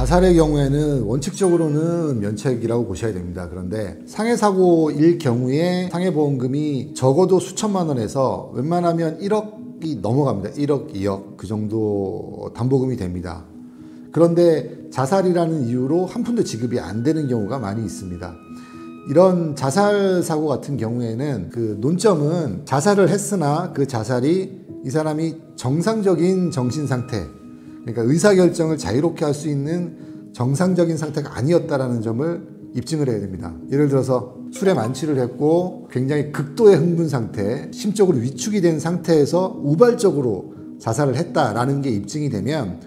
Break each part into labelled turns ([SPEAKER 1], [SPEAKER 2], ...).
[SPEAKER 1] 자살의 경우에는 원칙적으로는 면책이라고 보셔야 됩니다. 그런데 상해사고일 경우에 상해보험금이 적어도 수천만 원에서 웬만하면 1억이 넘어갑니다. 1억, 2억 그 정도 담보금이 됩니다. 그런데 자살이라는 이유로 한 푼도 지급이 안 되는 경우가 많이 있습니다. 이런 자살 사고 같은 경우에는 그 논점은 자살을 했으나 그 자살이 이 사람이 정상적인 정신 상태, 그러니까 의사결정을 자유롭게 할 수 있는 정상적인 상태가 아니었다라는 점을 입증을 해야 됩니다. 예를 들어서 술에 만취를 했고 굉장히 극도의 흥분 상태, 심적으로 위축이 된 상태에서 우발적으로 자살을 했다라는 게 입증이 되면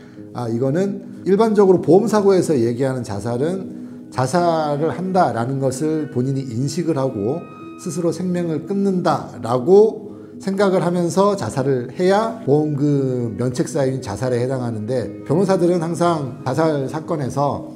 [SPEAKER 1] 이거는 일반적으로 보험사고에서 얘기하는 자살은 자살을 한다라는 것을 본인이 인식을 하고 스스로 생명을 끊는다라고 생각을 하면서 자살을 해야 보험금 면책사유인 자살에 해당하는데, 변호사들은 항상 자살 사건에서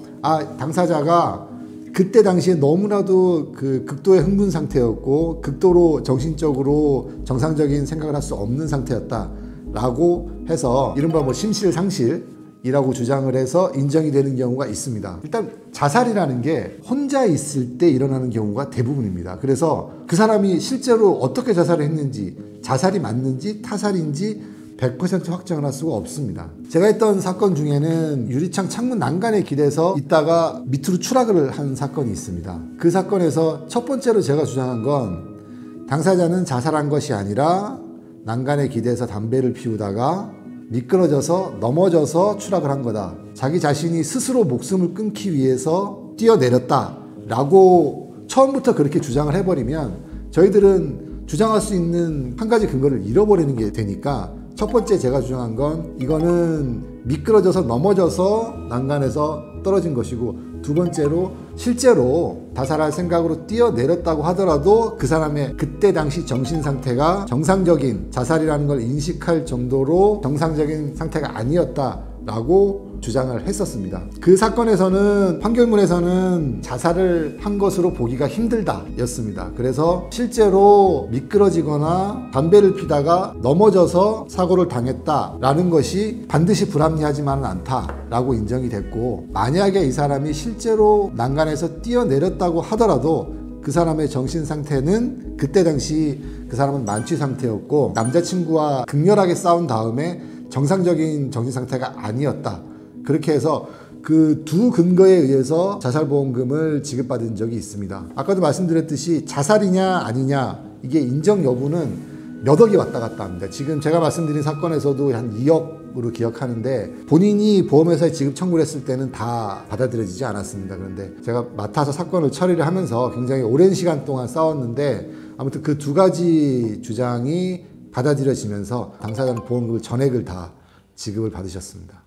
[SPEAKER 1] 당사자가 그때 당시에 너무나도 그 극도의 흥분 상태였고 극도로 정신적으로 정상적인 생각을 할 수 없는 상태였다라고 해서 이른바 심실상실이라고 주장을 해서 인정이 되는 경우가 있습니다. 일단 자살이라는 게 혼자 있을 때 일어나는 경우가 대부분입니다. 그래서 그 사람이 실제로 어떻게 자살을 했는지, 자살이 맞는지 타살인지 100% 확정을 할 수가 없습니다. 제가 했던 사건 중에는 유리창 창문 난간에 기대서 있다가 밑으로 추락을 한 사건이 있습니다. 그 사건에서 첫 번째로 제가 주장한 건 당사자는 자살한 것이 아니라 난간에 기대서 담배를 피우다가 미끄러져서 넘어져서 추락을 한 거다. 자기 자신이 스스로 목숨을 끊기 위해서 뛰어내렸다라고 처음부터 그렇게 주장을 해버리면 저희들은 주장할 수 있는 한 가지 근거를 잃어버리는 게 되니까, 첫 번째 제가 주장한 건 이거는 미끄러져서 넘어져서 난간에서 떨어진 것이고, 두 번째로 실제로 자살할 생각으로 뛰어내렸다고 하더라도 그 사람의 그때 당시 정신 상태가 정상적인 자살이라는 걸 인식할 정도로 정상적인 상태가 아니었다라고 주장을 했었습니다. 그 사건에서는 판결문에서는 자살을 한 것으로 보기가 힘들다 였습니다. 그래서 실제로 미끄러지거나 담배를 피다가 넘어져서 사고를 당했다라는 것이 반드시 불합리하지만은 않다라고 인정이 됐고, 만약에 이 사람이 실제로 난간에서 뛰어내렸다고 하더라도 그 사람의 정신 상태는 그때 당시 그 사람은 만취 상태였고 남자친구와 극렬하게 싸운 다음에 정상적인 정신 상태가 아니었다. 그렇게 해서 그 두 근거에 의해서 자살보험금을 지급받은 적이 있습니다. 아까도 말씀드렸듯이 자살이냐 아니냐 이게 인정 여부는 몇 억이 왔다 갔다 합니다. 지금 제가 말씀드린 사건에서도 한 2억으로 기억하는데 본인이 보험회사에 지급 청구를 했을 때는 다 받아들여지지 않았습니다. 그런데 제가 맡아서 사건을 처리를 하면서 굉장히 오랜 시간 동안 싸웠는데 아무튼 그 두 가지 주장이 받아들여지면서 당사자는 보험금을 전액을 다 지급을 받으셨습니다.